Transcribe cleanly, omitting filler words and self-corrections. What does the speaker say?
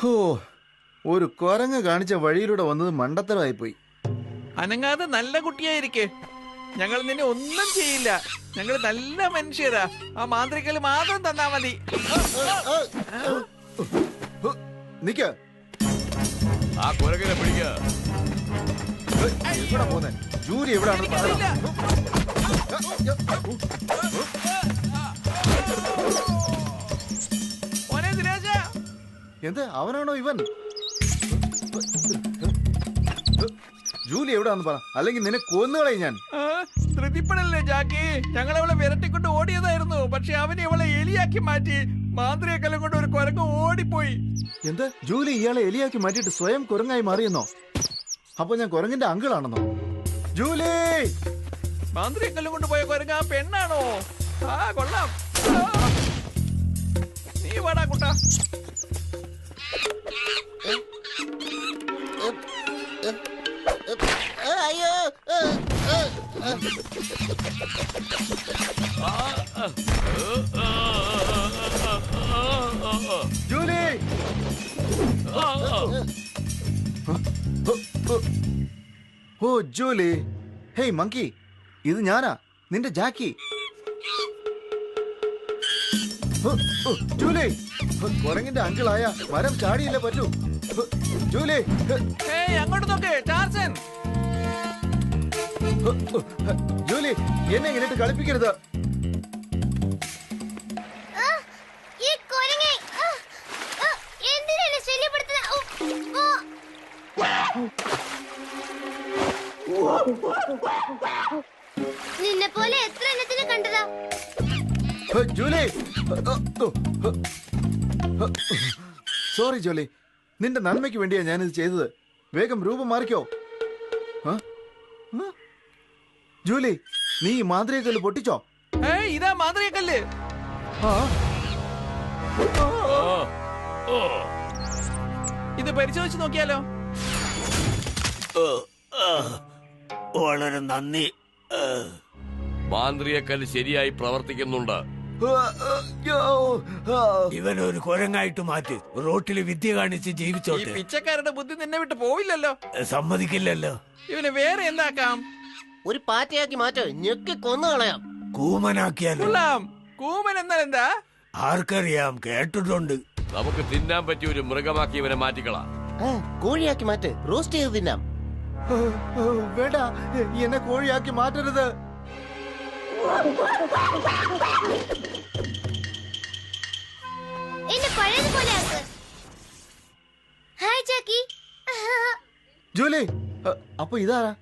ഹോ, ഒരു കുരങ്ങ് കാണിച്ച വഴിയിലൂടെ വന്നത് മണ്ടത്തരമായിപ്പോയി. അനങ്ങാതെ നല്ല കുട്ടിയായിരിക്കെ. ഞങ്ങൾ നിന്നെ ഒന്നും ചെയ്യില്ല. ഞങ്ങൾ നല്ല മനുഷ്യരാ. ആ മാന്ത്രികല് മാത്രം തന്നാ മതി. നിക്ക, ആ കുരങ്ങനെ പിടിക്ക. എവിടെ പോന്നെ? ജൂലി എവിടെയാണെന്ന് പറയണം. എന്ത് അവനാണോ ഇവൻ? ജൂലി എവിടെയാന്ന് പറ, അല്ലെങ്കിൽ നിന്നെ കൊന്നുകളയും ഞാൻ. ധൃതിപ്പെടല്ലേ ജാക്കി. ഞങ്ങൾ അവളെ വിരട്ടിക്കൊണ്ട് ഓടിയതായിരുന്നു. പക്ഷെ അവൻ ഇവളെ എലിയാക്കി മാറ്റി. മാന്ത്രികക്കല്ലും കൊണ്ട് ഒരു കുരങ്ങ് ഓടിപ്പോയി. എന്ത്? ജൂലി ഇയാളെ എലിയാക്കി മാറ്റിയിട്ട് സ്വയം കുരങ്ങായി മാറിയെന്നോ? അപ്പൊ ഞാൻ കുരങ്ങിന്റെ അങ്കിളാണെന്നോ? ജൂലി! മാന്ത്രികക്കല്ലും കൊണ്ട് പോയ കുരങ്ങ് ആ പെണ്ണാണോ? ആ കൊള്ളാം. നീ വാടാ കുട്ടാ. അയ്യോ, ജൂലി! ഓ ജൂലി, ഹേയ് മങ്കി, ഇത് ഞാനാ, നിന്റെ ജാക്കി. ജൂലി, കുരങ്ങിന്റെ അങ്കിളായ മരം ചാടിയില്ലേ പറ്റൂ. ജൂലി, അങ്ങോട്ട് നോക്ക് ടാർസൻ. ജൂലി, എന്നെ ഇങ്ങനെട്ട് കളിപ്പിക്കരുത്. നിന്നെ പോലെ എത്ര എണ്ണത്തിനെ കണ്ടതാ. ജൂലി, സോറി ജൂലി, നിന്റെ നന്മയ്ക്ക് വേണ്ടിയാ ഞാനിത് ചെയ്തത്. വേഗം രൂപം മാറിക്കോ. ജൂലി, നീ ഈ മാന്ത്രികക്കല്ല് പൊട്ടിച്ചോ? ഇതാ മാന്ത്രികക്കല്ല്. ഇത് പരിശോധിച്ച് നോക്കിയാലോ? വളരെ നന്ദി. മാന്ത്രികക്കല്ല് ശരിയായി പ്രവർത്തിക്കുന്നുണ്ട്. ഇവനൊരു കുരങ്ങായിട്ട് മാറ്റി റോട്ടില് വിദ്യ കാണിച്ച് ഈ ജീവിച്ചോട്ടെ. പിച്ചക്കാരുടെ ബുദ്ധി നിന്നെ വിട്ട് പോവില്ലല്ലോ. സമ്മതിക്കില്ലല്ലോ. ഇവന് വേറെ എന്താക്കാം? ഒരു പാറ്റയാക്കി മാറ്റോ, ഞെക്കി കൊന്നു കളയാം. കൂമനാക്കിയാലോ? കൊള്ളാം. കൂമൻ എന്നാൽ എന്താ? ആർക്കറിയാം, കേട്ടിട്ടുണ്ട്. നമുക്ക് തിന്നാൻ പറ്റിയ ഒരു മൃഗമാക്കി ഇവനെ മാറ്റിക്കളാം. കോഴിയാക്കി മാറ്റ്, റോസ്റ്റ് ചെയ്ത് തിന്നാം. വേണ്ട, എന്നെ കോഴിയാക്കി മാറ്റരുത്. എന്നെ പഴയതുപോലെ ആക്ക്. ഹായ് ജാക്കി. ജൂലി, അപ്പൊ ഇതാരാ?